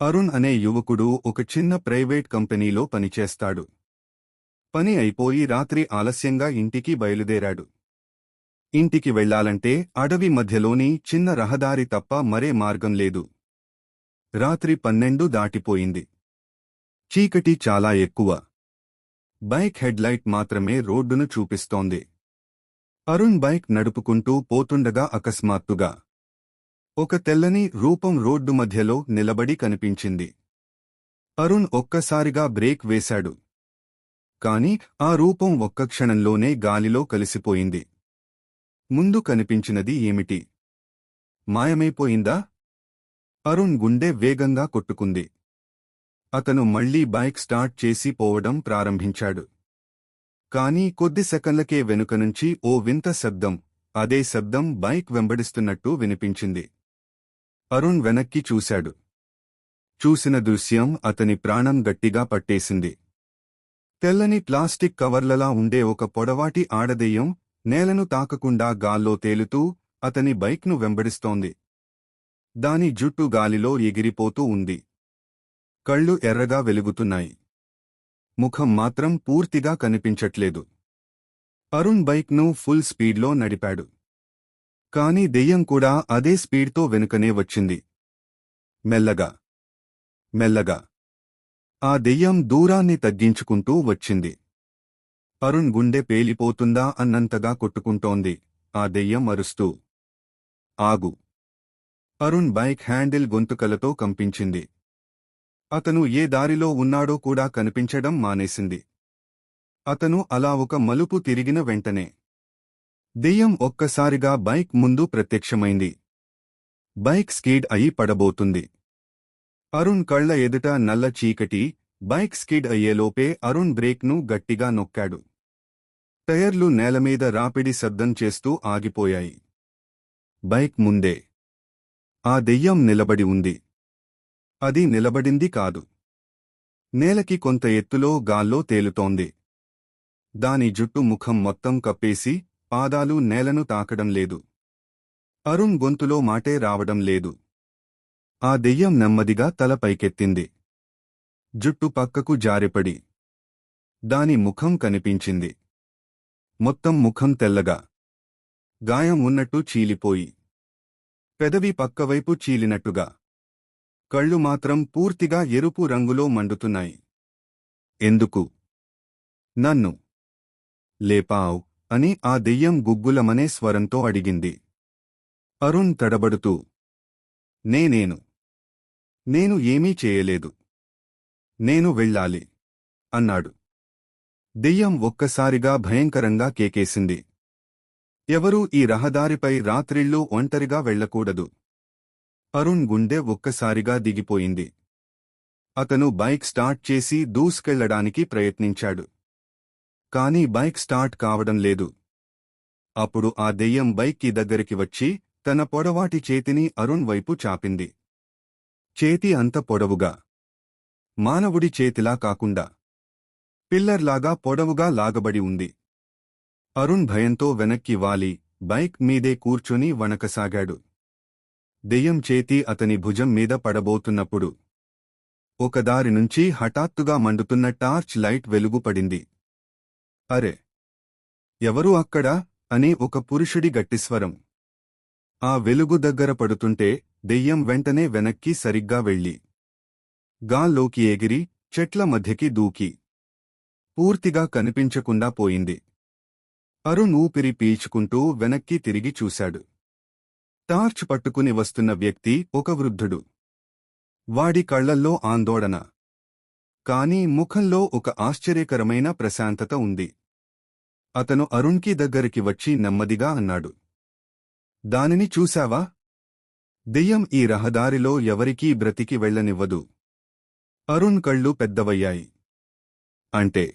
అరుణ్ అనే యువకుడు ఒక చిన్న ప్రైవేట్ కంపెనీలో పనిచేస్తాడు. పని అయిపోయి రాత్రి ఆలస్యంగా ఇంటికి బయలుదేరాడు. ఇంటికి వెళ్లాలంటే అడవి మధ్యలోని చిన్న రహదారి తప్ప మరే మార్గం లేదు. రాత్రి 12 దాటిపోయింది. చీకటి చాలా ఎక్కువ. బైక్ హెడ్లైట్ మాత్రమే రోడ్డును చూపిస్తోంది. అరుణ్ బైక్ నడుపుకుంటూ పోతుండగా అకస్మాత్తుగా ఒక తెల్లని రూపం రోడ్డు మధ్యలో నిలబడి కనిపించింది. అరుణ్ ఒక్కసారిగా బ్రేక్ వేశాడు. కాని ఆ రూపం ఒక్క క్షణంలోనే గాలిలో కలిసిపోయింది. ముందు కనిపించినది ఏమిటి? మాయమైపోయిందా? అరుణ్ గుండె వేగంగా కొట్టుకుంది. అతను మళ్లీ బైక్ స్టార్ట్ చేసి పోవడం ప్రారంభించాడు. కాని కొద్ది సెకన్లకే వెనుకనుంచి ఓ వింత శబ్దం, అదే శబ్దం బైక్ వెంబడిస్తున్నట్టు వినిపించింది. అరుణ్ వెనక్కి చూశాడు. చూసిన దృశ్యం అతని ప్రాణం గట్టిగా పట్టేసింది. తెల్లని ప్లాస్టిక్ కవర్లలా ఉండే ఒక పొడవాటి ఆడదెయ్యం నేలను తాకకుండా గాల్లో తేలుతూ అతని బైక్ను వెంబడిస్తోంది. దాని జుట్టు గాలిలో ఎగిరిపోతూ ఉంది. కళ్ళు ఎర్రగా వెలుగుతున్నాయి. ముఖం మాత్రం పూర్తిగా కనిపించట్లేదు. అరుణ్ బైక్ను ఫుల్ స్పీడ్లో నడిపాడు. కాని దెయ్యం కూడా అదే స్పీడ్తో వెనుకనే వచ్చింది. మెల్లగా మెల్లగా ఆ దెయ్యం దూరాన్ని తగ్గించుకుంటూ వచ్చింది. అరుణ్ గుండె పేలిపోతుందా అన్నంతగా కొట్టుకుంటోంది. ఆ దెయ్యం అరుస్తూ, ఆగు! అరుణ్ బైక్ హ్యాండిల్ గొంతుకలతో కంపించింది. అతను ఏ దారిలో ఉన్నాడో కూడా కనిపించడం మానేసింది. అతను అలా ఒక మలుపు తిరిగిన వెంటనే దెయ్యం ఒక్కసారిగా బైక్ ముందు ప్రత్యక్షమైంది. బైక్ స్కిడ్ అయి పడబోతుంది. అరుణ్ కళ్ల ఎదుట నల్ల చీకటి. బైక్ స్కిడ్ అయ్యేలోపే అరుణ్ బ్రేక్ను గట్టిగా నొక్కాడు. టైర్లు నేలమీద రాపిడి శబ్దం చేస్తూ ఆగిపోయాయి. బైక్ ముందే ఆ దెయ్యం నిలబడి ఉంది. అది నిలబడింది కాదు. నేలకి కొంత ఎత్తులో గాల్లో తేలుతోంది. దాని జుట్టు ముఖం మొత్తం కప్పేసి పాదాలు నేలను తాకడం లేదు. అరుణ్ గొంతులో మాటే రావడం లేదు. ఆ దెయ్యం నెమ్మదిగా తల పైకెత్తింది. జుట్టు పక్కకు జారిపడి దాని ముఖం కనిపించింది. మొత్తం ముఖం తెల్లగా, గాయం ఉన్నట్టు చీలిపోయి, పెదవి పక్కవైపు చీలినట్టుగా, కళ్ళు మాత్రం పూర్తిగా ఎరుపు రంగులో మండుతున్నాయి. ఎందుకు నన్ను లేపావ్ అని ఆ దెయ్యం గుగ్గులమనే స్వరంతో అడిగింది. అరుణ్ తడబడుతూ, నేను ఏమీ చేయలేదు. నేను వెళ్ళాలి అన్నాడు. దెయ్యం ఒక్కసారిగా భయంకరంగా కేకేసింది. ఎవరూ ఈ రహదారిపై రాత్రిళ్ళు ఒంటరిగా వెళ్లకూడదు. అరుణ్ గుండె ఒక్కసారిగా దిగిపోయింది. అతను బైక్ స్టార్ట్ చేసి దూసుకెళ్లడానికి ప్రయత్నించాడు. కాని బైక్ స్టార్ట్ కావడం లేదు. అప్పుడు ఆ దెయ్యం బైక్కి దగ్గరికి వచ్చి తన పొడవాటి చేతిని అరుణ్ వైపు చాపింది. చేతి అంత పొడవుగా, మానవుడి చేతిలా కాకుండా పిల్లర్లాగా పొడవుగా లాగబడి ఉంది. అరుణ్ భయంతో వెనక్కి వాలి బైక్ మీదే కూర్చుని వణకసాగాడు. దెయ్యం చేతి అతని భుజం మీద పడబోతున్నప్పుడు ఒక దారి నుంచి హఠాత్తుగా మండుతున్న టార్చ్ లైట్ వెలుగుపడింది. అరే! ఎవరు అక్కడా అని ఒక పురుషుడి గట్టిస్వరం. ఆ వెలుగు దగ్గర పడుతుంటే దెయ్యం వెంటనే వెనక్కి సరిగ్గా వెళ్ళి గాల్లోకి ఎగిరి చెట్ల మధ్యకి దూకి పూర్తిగా కనిపించకుండా పోయింది. అరుణ్ ఊపిరి పీల్చుకుంటూ వెనక్కి తిరిగి చూశాడు. టార్చ్ పట్టుకుని వస్తున్న వ్యక్తి ఒక వృద్ధుడు. వాడి కళ్లల్లో ఆందోళన, కాని ముఖంలో ఒక ఆశ్చర్యకరమైన ప్రశాంతత ఉంది. అతను అరుణ్కి దగ్గరికి వచ్చి నెమ్మదిగా అన్నాడు, దానిని చూశావా? దెయ్యం ఈ రహదారిలో ఎవరికీ బ్రతికి వెళ్లనివ్వదు. అరుణ్ కళ్ళు పెద్దవయ్యాయి. అంటే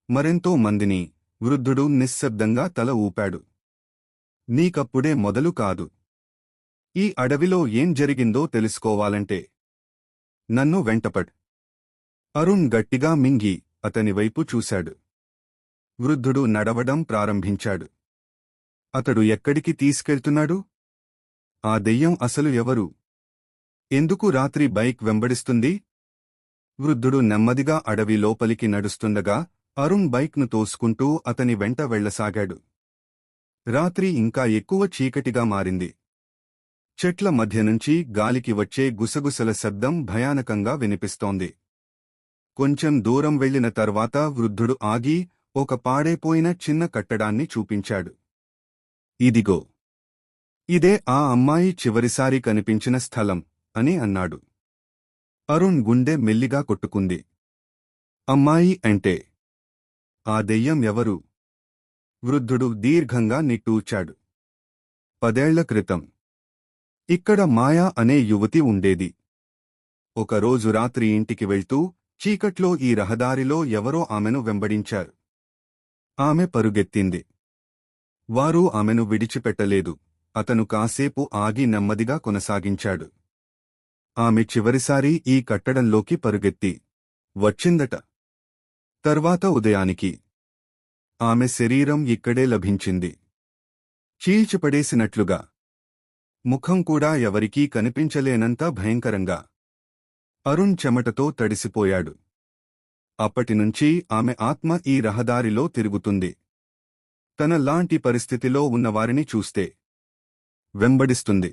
మరెంతో మందిని? వృద్ధుడు నిశ్శబ్దంగా తల ఊపాడు. నీకప్పుడే మొదలు కాదు. ఈ అడవిలో ఏం జరిగిందో తెలుసుకోవాలంటే నన్ను వెంటపడ్. అరుణ్ గట్టిగా మింగి అతనివైపు చూశాడు. వృద్ధుడు నడవడం ప్రారంభించాడు. అతడు ఎక్కడికి తీసుకెళ్తున్నాడు? ఆ దెయ్యం అసలు ఎవరు? ఎందుకు రాత్రి బైక్ వెంబడిస్తుంది? వృద్ధుడు నెమ్మదిగా అడవి లోపలికి నడుస్తుండగా అరుణ్ బైక్ను తోసుకుంటూ అతని వెంట వెళ్లసాగాడు. రాత్రి ఇంకా ఎక్కువ చీకటిగా మారింది. చెట్ల మధ్యనుంచి గాలికి వచ్చే గుసగుసల శబ్దం భయానకంగా వినిపిస్తోంది. కొంచెం దూరం వెళ్లిన తర్వాత వృద్ధుడు ఆగి ఒక పాడైపోయిన చిన్న కట్టడాన్ని చూపించాడు. ఇదిగో, ఇదే ఆ అమ్మాయి చివరిసారి కనిపించిన స్థలం అని అన్నాడు. అరుణ్ గుండె మెల్లిగా కొట్టుకుంది. అమ్మాయి అంటే ఆ దెయ్యం ఎవరు? వృద్ధుడు దీర్ఘంగా నిట్టూర్చాడు. 10 ఏళ్ల క్రితం ఇక్కడ మాయా అనే యువతి ఉండేది. ఒకరోజు రాత్రి ఇంటికి వెళ్తూ చీకట్లో ఈ రహదారిలో ఎవరో ఆమెను వెంబడించారు. ఆమె పరుగెత్తింది. వారు ఆమెను విడిచిపెట్టలేదు. అతను కాసేపు ఆగి నెమ్మదిగా కొనసాగించాడు. ఆమె చివరిసారి ఈ కట్టడంలోకి పరుగెత్తి వచ్చిందట. తర్వాత ఉదయానికి ఆమె శరీరం ఇక్కడే లభించింది, చీల్చిపడేసినట్లుగా. ముఖం కూడా ఎవరికీ కనిపించలేనంత భయంకరంగా. అరుణ్ చెమటతో తడిసిపోయాడు. అప్పటినుంచి ఆమె ఆత్మ ఈ రహదారిలో తిరుగుతుంది. తన లాంటి పరిస్థితిలో ఉన్నవారిని చూస్తే వెంబడిస్తుంది.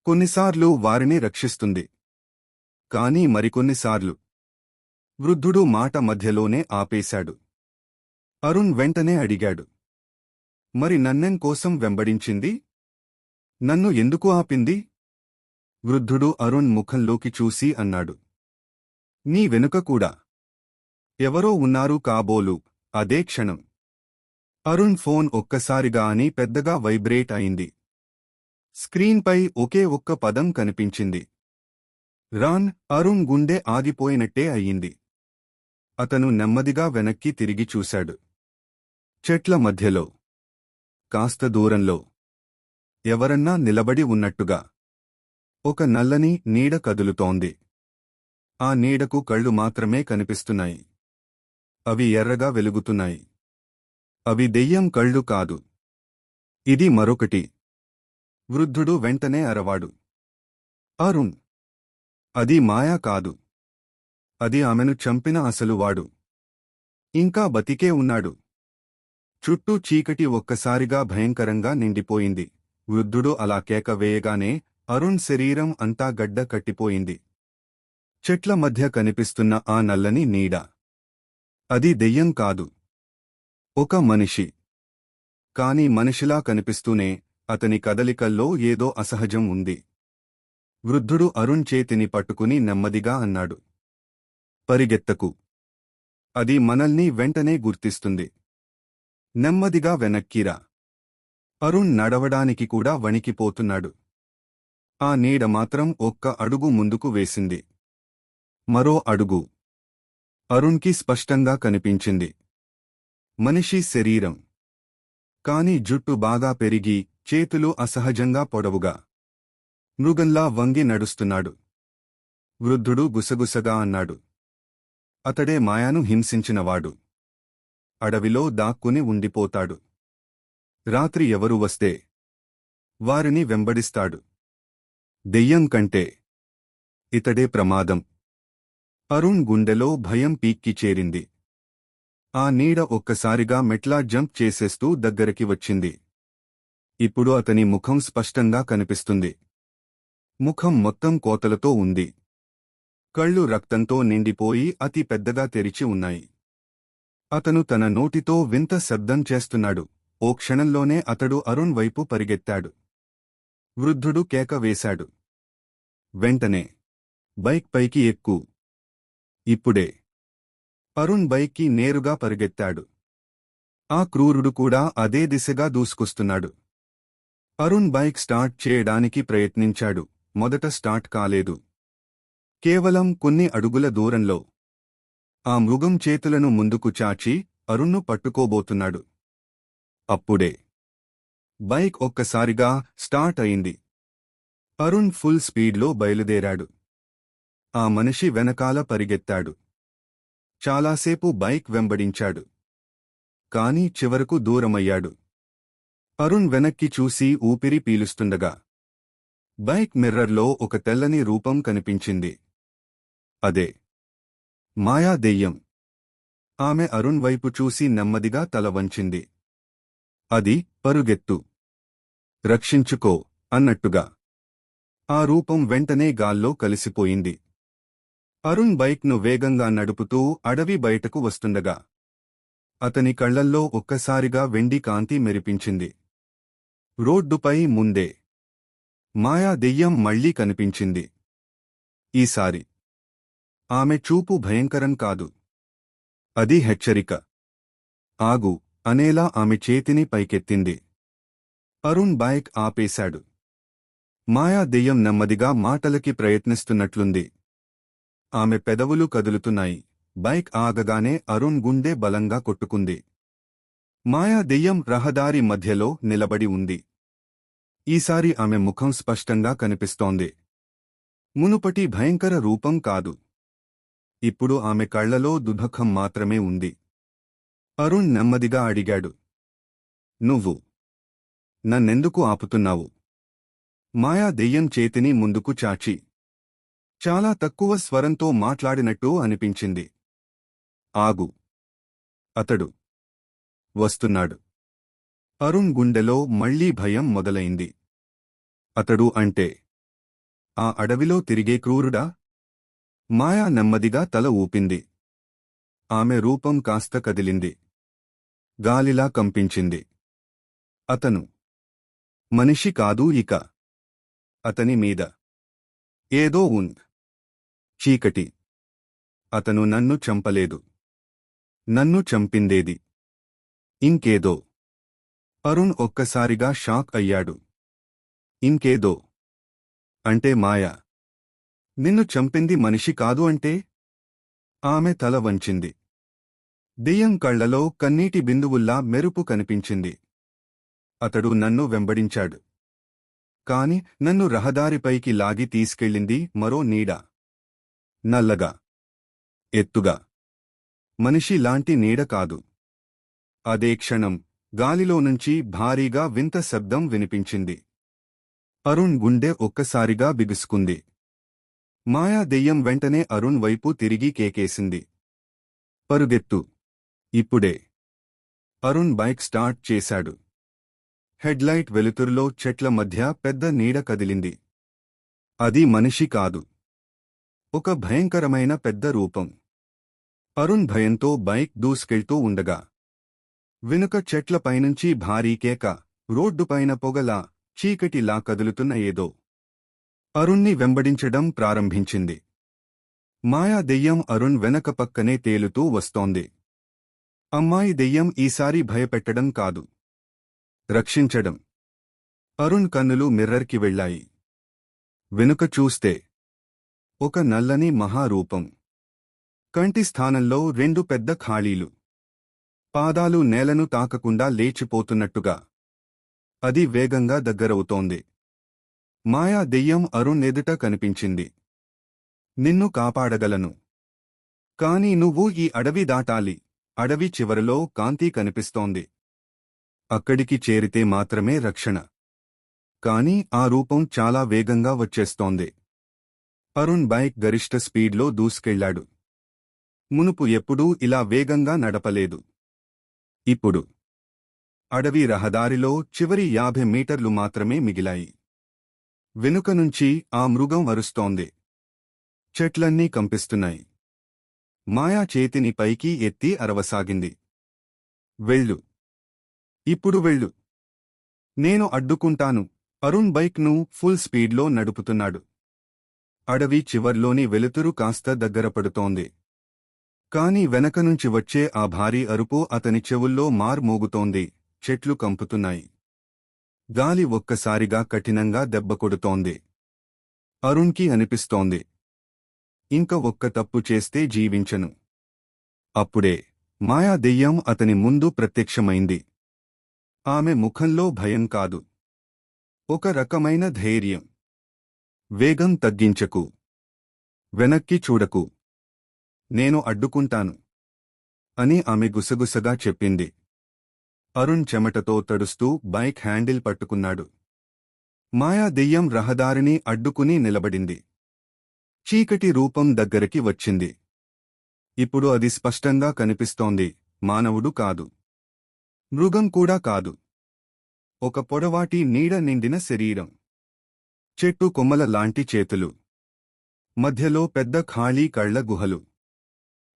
కొన్నిసార్లు వారిని రక్షిస్తుంది. కానీ మరికొన్నిసార్లు. వృద్ధుడు మాట మధ్యలోనే ఆపేశాడు. అరుణ్ వెంటనే అడిగాడు, మరి నన్నెం కోసం వెంబడించింది? నన్ను ఎందుకు ఆపింది? వృద్ధుడు అరుణ్ ముఖంలోకి చూసి అన్నాడు, నీ వెనుక కూడా ఎవరో ఉన్నారు కాబోలు. అదే క్షణం అరుణ్ ఫోన్ ఒక్కసారిగా అని పెద్దగా వైబ్రేట్ అయింది. స్క్రీన్పై ఒకే ఒక్క పదం కనిపించింది. రాన్. అరుణ్ గుండె ఆగిపోయినట్టే అయ్యింది. అతను నెమ్మదిగా వెనక్కి తిరిగి చూశాడు. చెట్ల మధ్యలో కాస్త దూరంలో ఎవరన్నా నిలబడి ఉన్నట్టుగా ఒక నల్లని నీడ కదులుతోంది. ఆ నీడకు కళ్ళు మాత్రమే కనిపిస్తున్నాయి. అవి ఎర్రగా వెలుగుతున్నాయి. అవి దెయ్యం కళ్ళు కాదు. ఇది మరొకటి. వృద్ధుడు వెంటనే అరవాడు. అరుణ్, అది మాయా కాదు. అది ఆమెను చంపిన అసలు వాడు. ఇంకా బతికే ఉన్నాడు. చుట్టూ చీకటి ఒక్కసారిగా భయంకరంగా నిండిపోయింది. వృద్ధుడు అలా కేక వేయగానే అరుణ్ శరీరం అంతా గడ్డ కట్టిపోయింది. చెట్ల మధ్య కనిపిస్తున్న ఆ నల్లని నీడ, అది దెయ్యం కాదు, ఒక మనిషి. కాని మనిషిలా కనిపిస్తూనే అతని కదలికల్లో ఏదో అసహజం ఉంది. వృద్ధుడు అరుణ్ చేతిని పట్టుకుని నెమ్మదిగా అన్నాడు, పరిగెత్తకు. అది మనల్ని వెంటనే గుర్తిస్తుంది. నెమ్మదిగా వెనక్కిరా. అరుణ్ నడవడానికి కూడా వణికిపోతున్నాడు. ఆ నీడ మాత్రం ఒక్క అడుగు ముందుకు వేసింది. మరో అడుగు. అరుణ్కి స్పష్టంగా కనిపించింది మనిషి శరీరం. కాని జుట్టు బాగా పెరిగి చేతులు అసహజంగా పొడవుగా. మృగంలా వంగి నడుస్తున్నాడు. వృద్ధుడు గుసగుసగా అన్నాడు, అతడే మాయాను హింసించినవాడు. అడవిలో దాక్కుని ఉండిపోతాడు. రాత్రి ఎవరు వస్తే వారిని వెంబడిస్తాడు. దెయ్యం కంటే ఇతడే ప్రమాదం. అరుణ్ గుండెలో భయం పీక్కి చేరింది. ఆ నీడ ఒక్కసారిగా మెట్లా జంప్ చేసేస్తూ దగ్గరికి వచ్చింది. ఇప్పుడు అతని ముఖం స్పష్టంగా కనిపిస్తుంది. ముఖం మొత్తం కోతలతో ఉంది. కళ్ళు రక్తంతో నిండిపోయి అతి పెద్దగా తెరిచి ఉన్నాయి. అతను తన నోటితో వింత శబ్దం చేస్తున్నాడు. ఓ క్షణంలోనే అతడు అరుణ్ వైపు పరిగెత్తాడు. వృద్ధుడు కేక వేశాడు, వెంటనే బైక్ పైకి ఎక్కు. ఇప్పుడే. అరుణ్ బైక్కి నేరుగా పరిగెత్తాడు. ఆ క్రూరుడు కూడా అదే దిశగా దూసుకొస్తున్నాడు. అరుణ్ బైక్ స్టార్ట్ చేయడానికి ప్రయత్నించాడు. మొదట స్టార్ట్ కాలేదు. కేవలం కొన్ని అడుగుల దూరంలో ఆ మృగం చేతులను ముందుకు చాచి అరుణ్ను పట్టుకోబోతున్నాడు. అప్పుడే బైక్ ఒక్కసారిగా స్టార్ట్ అయింది. అరుణ్ ఫుల్ స్పీడ్లో బయలుదేరాడు. ఆ మనిషి వెనకాల పరిగెత్తాడు. చాలాసేపు బైక్ వెంబడించాడు. కాని చివరకు దూరమయ్యాడు. అరుణ్ వెనక్కి చూసి ఊపిరి పీలుస్తుండగా బైక్ మిర్రర్లో ఒక తెల్లని రూపం కనిపించింది. అదే మాయా దెయ్యం. ఆమె అరుణ్ వైపు చూసి నెమ్మదిగా తల వంచింది. అది పరుగెత్తు, రక్షించుకో అన్నట్టుగా. ఆ రూపం వెంటనే గాల్లో కలిసిపోయింది. అరుణ్ బైక్ను వేగంగా నడుపుతూ అడవి బయటకు వస్తుండగా అతని కళ్లల్లో ఒక్కసారిగా వెండి కాంతి మెరిపించింది. రోడ్డుపై ముందే మాయా దెయ్యం మళ్లీ కనిపించింది. ఈసారి ఆమె చూపు భయంకరం కాదు, అది హెచ్చరిక. ఆగు అనేలా ఆమె చేతిని పైకెత్తింది. అరుణ్ బైక్ ఆపేశాడు. మాయా దెయ్యం నెమ్మదిగా మాటలకి ప్రయత్నిస్తున్నట్లుంది. ఆమె పెదవులు కదులుతున్నాయి. బైక్ ఆగగానే అరుణ్ గుండె బలంగా కొట్టుకుంది. మాయా దెయ్యం రహదారి మధ్యలో నిలబడి ఉంది. ఈసారి ఆమె ముఖం స్పష్టంగా కనిపిస్తోంది. మునుపటి భయంకర రూపం కాదు. ఇప్పుడు ఆమె కళ్లలో దుఃఖం మాత్రమే ఉంది. అరుణ్ నెమ్మదిగా అడిగాడు, నువ్వు నన్నెందుకు ఆపుతున్నావు? మాయా దెయ్యం చేతిని ముందుకు చాచి చాలా తక్కువ స్వరంతో మాట్లాడినట్టు అనిపించింది. ఆగు, అతడు వస్తున్నాడు. అరుణ్ గుండెలో మళ్లీ భయం మొదలైంది. అతడు అంటే ఆ అడవిలో తిరిగే క్రూరుడా? మాయా నెమ్మదిగా తల ఊపింది. ఆమె రూపం కాస్త కదిలింది. గాలిలా కంపించింది. అతను మనిషి కాదు ఇక. అతని మీద ఏదో ఉంది. చీకటి. అతను నన్ను చంపలేదు. నన్ను చంపిందేది ఇంకేదో. అరుణ్ ఒక్కసారిగా షాక్ అయ్యాడు. ఇంకేదో అంటే మాయా నిన్ను చంపింది మనిషి కాదు అంటే? ఆమె తల వంచింది. దెయ్యం కళ్లలో కన్నీటి బిందువుల్లా మెరుపు కనిపించింది. అతడు నన్ను వెంబడించాడు. కాని నన్ను రహదారిపైకి లాగి తీసుకెళ్ళింది మరో నీడ. నల్లగా, ఎత్తుగా, మనిషి లాంటి నీడ కాదు. అదే క్షణం గాలిలో నుంచి భారీగా వింత శబ్దం వినిపించింది. అరుణ్ గుండె ఒక్కసారిగా బిగుసుకుంది. మాయా దెయ్యం వెంటనే అరుణ్ వైపు తిరిగి కేకేసింది, పరుగెత్తు, ఇప్పుడే. అరుణ్ బైక్ స్టార్ట్ చేశాడు. హెడ్లైట్ వెలుతురులో చెట్ల మధ్య పెద్ద నీడ కదిలింది. అది మనిషి కాదు, ఒక భయంకరమైన పెద్ద రూపం. అరుణ్ భయంతో బైక్ దూసుకెళ్తూ ఉండగా వెనుక చెట్లపైనుంచి భారీ కేక, రోడ్డుపైన పొగలా, చీకటిలా కదులుతున్న ఏదో అరుణ్ణి వెంబడించడం ప్రారంభించింది. మాయా దెయ్యం అరుణ్ వెనక పక్కనే తేలుతూ వస్తోంది. అమ్మాయి దెయ్యం ఈసారి భయపెట్టడం కాదు, రక్షించడం. అరుణ్ కన్నులు మిర్రర్కి వెళ్లాయి. వెనుక చూస్తే ఒక నల్లని మహారూపం. కంటి స్థానంలో 2 పెద్ద ఖాళీలు. పాదాలు నేలను తాకకుండా లేచిపోతున్నట్టుగా. అది వేగంగా దగ్గరవుతోంది. మాయా దెయ్యం అరుణ్ ఎదుట కనిపించింది. నిన్ను కాపాడగలను. కాని నువ్వు ఈ అడవి దాటాలి. అడవి చివరలో కాంతి కనిపిస్తోంది. అక్కడికి చేరితే మాత్రమే రక్షణ. కాని ఆ రూపం చాలా వేగంగా వచ్చేస్తోంది. అరుణ్ బైక్ గరిష్ట స్పీడ్లో దూసుకెళ్లాడు. మునుపు ఎప్పుడూ ఇలా వేగంగా నడపలేదు. ఇప్పుడు అడవి రహదారిలో చివరి 50 మీటర్లు మాత్రమే మిగిలాయి. వెనుక నుంచి ఆ మృగం అరుస్తోంది. చెట్లన్నీ కంపిస్తున్నాయి. మాయా చేతిని పైకి ఎత్తి అరవసాగింది. వెళ్ళు, ఇప్పుడు వెళ్ళు. నేను అడ్డుకుంటాను. అరుణ్ బైక్ను ఫుల్ స్పీడ్లో నడుపుతున్నాడు. అడవి చివర్లోని వెలుతురు కాస్త దగ్గరపడుతోంది. కాని వెనకనుంచి వచ్చే ఆ భారీ అరుపు అతని చెవుల్లో మార్మోగుతోంది. చెట్లు కంపుతున్నాయి. గాలి ఒక్కసారిగా కఠినంగా దెబ్బకొడుతోంది. అరుణ్కి అనిపిస్తోంది, ఇంక ఒక్క తప్పు చేస్తే జీవించను. అప్పుడే మాయా దెయ్యం అతని ముందు ప్రత్యక్షమైంది. ఆమె ముఖంలో భయం కాదు, ఒక రకమైన ధైర్యం. వేగం తగ్గించకు. వెనక్కి చూడకు. నేను అడ్డుకుంటాను అని ఆమె గుసగుసగా చెప్పింది. అరుణ్ చెమటతో తడుస్తూ బైక్ హ్యాండిల్ పట్టుకున్నాడు. మాయా దెయ్యం రహదారిని అడ్డుకుని నిలబడింది. చీకటి రూపం దగ్గరికి వచ్చింది. ఇప్పుడు అది స్పష్టంగా కనిపిస్తోంది. మానవుడు కాదు, మృగం కూడా కాదు. ఒక పొడవాటి నీడ నిండిన శరీరం, చెట్టు కొమ్మల లాంటి చేతులు, మధ్యలో పెద్ద ఖాళీ కళ్ల గుహలు,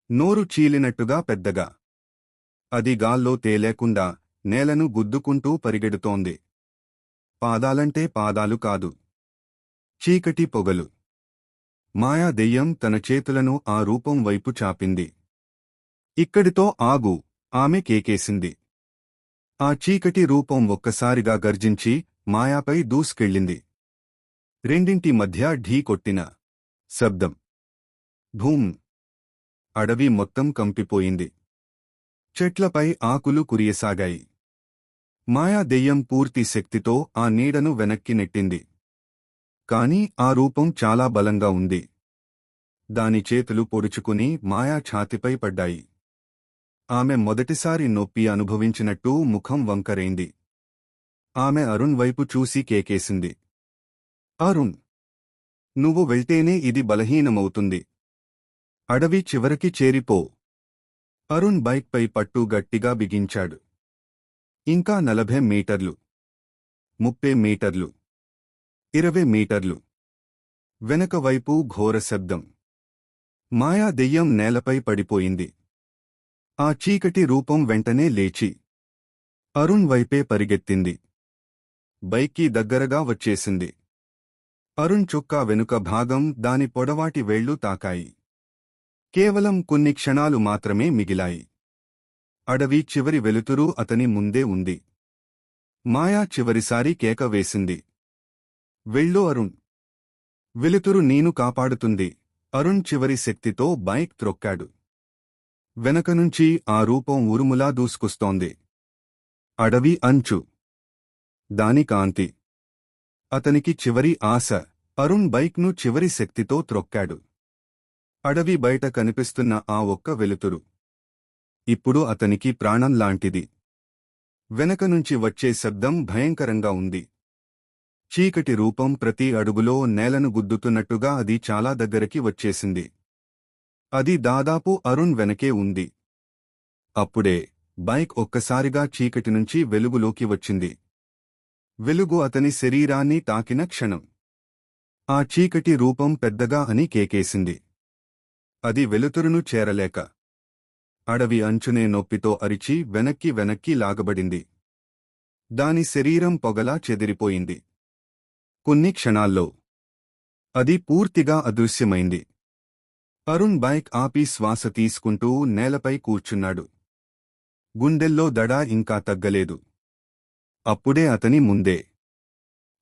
నోరు చీలినట్టుగా పెద్దగా. అది గాల్లో తేలేకుండా నేలను గుద్దుకుంటూ పరిగెడుతోంది. పాదాలంటే పాదాలు కాదు, చీకటి పొగలు. మాయా దెయ్యం తన చేతులను ఆ రూపం వైపు చాపింది. ఇక్కడితో ఆగు, ఆమె కేకేసింది. ఆ చీకటి రూపం ఒక్కసారిగా గర్జించి మాయాపై దూసుకెళ్ళింది. రెండింటి మధ్య ఢీ కొట్టిన శబ్దం. భూమ్! అడవి మొత్తం కంపిపోయింది. చెట్లపై ఆకులు కురియసాగాయి. మాయా దెయ్యం పూర్తి శక్తితో ఆ నీడను వెనక్కి నెట్టింది. కాని ఆ రూపం చాలా బలంగా ఉంది. దాని చేతులు పొడుచుకుని మాయా ఛాతిపై పడ్డాయి. ఆమె మొదటిసారి నొప్పి అనుభవించినట్టు ముఖం వంకరైంది. ఆమె అరుణ్ వైపు చూసి కేకేసింది. అరుణ్! నువ్వు వెళ్తేనే ఇది బలహీనమవుతుంది. అడవి చివరికి చేరిపో. అరుణ్ బైక్పై పట్టు గట్టిగా బిగించాడు. ఇంకా 40 మీటర్లు, 30 మీటర్లు, 20 మీటర్లు. వెనకవైపు ఘోర శబ్దం. మాయా దెయ్యం నేలపై పడిపోయింది. ఆ చీకటి రూపం వెంటనే లేచి అరుణ్ వైపే పరిగెత్తింది. బైక్కి దగ్గరగా వచ్చేసింది. అరుణ్ చొక్కా వెనుక భాగం దాని పొడవాటి వేళ్లు తాకాయి. కేవలం కొన్ని క్షణాలు మాత్రమే మిగిలాయి. అడవి చివరి వెలుతురు అతని ముందే ఉంది. మాయా చివరిసారి కేక వేసింది. వెళ్ళు అరుణ్! వెలుతురు నీను కాపాడుతుంది. అరుణ్ చివరి శక్తితో బైక్ త్రొక్కాడు. వెనకనుంచి ఆ రూపం ఉరుములా దూసుకొస్తోంది. అడవి అంచు, దాని కాంతి. అతనికి చివరి ఆశ. అరుణ్ బైక్ను చివరి శక్తితో త్రొక్కాడు. అడవి బయట కనిపిస్తున్న ఆ ఒక్క వెలుతురు ఇప్పుడు అతనికి ప్రాణం లాంటిది. వెనకనుంచి వచ్చే శబ్దం భయంకరంగా ఉంది. చీకటి రూపం ప్రతి అడుగులో నేలను గుద్దుతున్నట్టుగా అది చాలా దగ్గరికి వచ్చేసింది. అది దాదాపు అరుణ్ వెనకే ఉంది. అప్పుడే బైక్ ఒక్కసారిగా చీకటి నుంచి వెలుగులోకి వచ్చింది. వెలుగు అతని శరీరాన్ని తాకిన క్షణం ఆ చీకటి రూపం పెద్దగా అని కేకేసింది. అది వెలుతురును చేరలేక అడవి అంచునే నొప్పితో అరిచి వెనక్కి లాగబడింది. దాని శరీరం పొగలా చెదిరిపోయింది. కొన్ని క్షణాల్లో అది పూర్తిగా అదృశ్యమైంది. అరుణ్ బైక్ ఆపి శ్వాస తీసుకుంటూ నేలపై కూర్చున్నాడు. గుండెల్లో దడ ఇంకా తగ్గలేదు. అప్పుడే అతని ముందే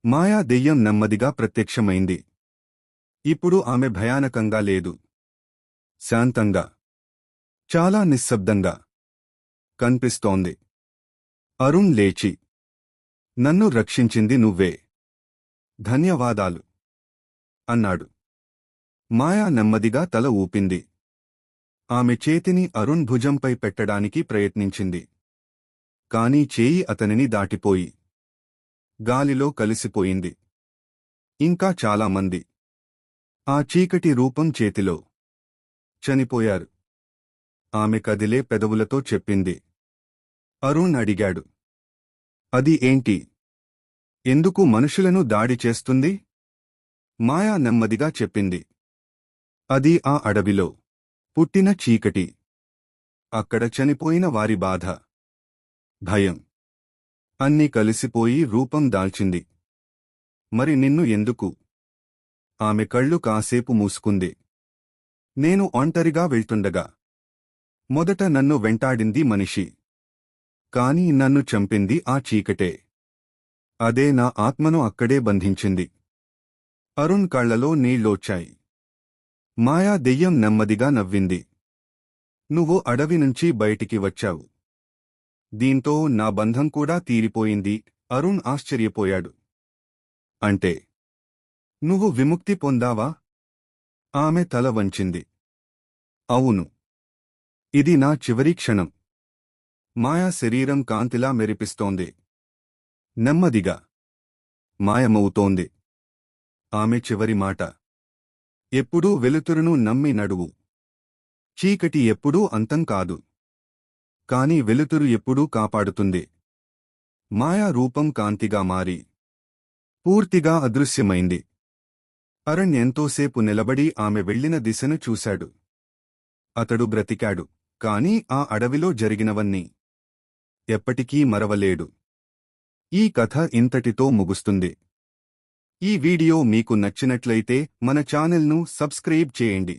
మాయా దెయ్యం నెమ్మదిగా ప్రత్యక్షమైంది. ఇప్పుడు ఆమె భయానకంగా లేదు. శాంతంగా, చాలా నిశ్శబ్దంగా కనిపిస్తోంది. అరుణ్ లేచి, నన్ను రక్షించింది నువ్వే. ధన్యవాదాలు అన్నాడు. మాయా నెమ్మదిగా తల ఊపింది. ఆమె చేతిని అరుణ్ భుజంపై పెట్టడానికి ప్రయత్నించింది. కాని చేయి అతనిని దాటిపోయి గాలిలో కలిసిపోయింది. ఇంకా చాలామంది ఆ చీకటి రూపం చేతిలో చనిపోయారు. ఆమె కదిలే పెదవులతో చెప్పింది. అరుణ్ అడిగాడు, అది ఏంటి? ఎందుకు మనుషులను దాడి చేస్తుంది? మాయా నెమ్మదిగా చెప్పింది. అది ఆ అడవిలో పుట్టిన చీకటి. అక్కడ చనిపోయిన వారి బాధ, భయం అన్నీ కలిసిపోయి రూపం దాల్చింది. మరి నిన్ను ఎందుకు? ఆమె కళ్ళు కాసేపు మూసుకుంది. నేను ఒంటరిగా వెళ్తుండగా మొదట నన్ను వెంటాడింది మనిషి. కాని నన్ను చంపింది ఆ చీకటే. అదే నా ఆత్మను అక్కడే బంధించింది. అరుణ్ కళ్లలో నీళ్లొచ్చాయి. మాయా దెయ్యం నెమ్మదిగా నవ్వింది. నువ్వు అడవి నుంచి బయటికి వచ్చావు. దీంతో నా బంధం కూడా తీరిపోయింది. అరుణ్ ఆశ్చర్యపోయాడు. అంటే నువ్వు విముక్తి పొందావా? ఆమె తల వంచింది. అవును. ఇది నా చివరి క్షణం. మాయా శరీరం కాంతిలా మెరిపిస్తోంది. నెమ్మదిగా మాయమవుతోంది. ఆమె చివరి మాట. ఎప్పుడూ వెలుతురును నమ్మి నడువు. చీకటి ఎప్పుడూ అంతం కాదు. కాని వెలుతురు ఎప్పుడూ కాపాడుతుంది. మాయా రూపం కాంతిగా మారి పూర్తిగా అదృశ్యమైంది. అరణ్ ఎంతోసేపు నిలబడి ఆమె వెళ్లిన దిశను చూశాడు. అతడు బ్రతికాడు, కాని ఆ అడవిలో జరిగినవన్నీ ఎప్పటికీ మరవలేడు. ఈ కథ ఇంతటితో ముగుస్తుంది. ఈ వీడియో మీకు నచ్చినట్లయితే మన ఛానల్ను సబ్స్క్రైబ్ చేయండి.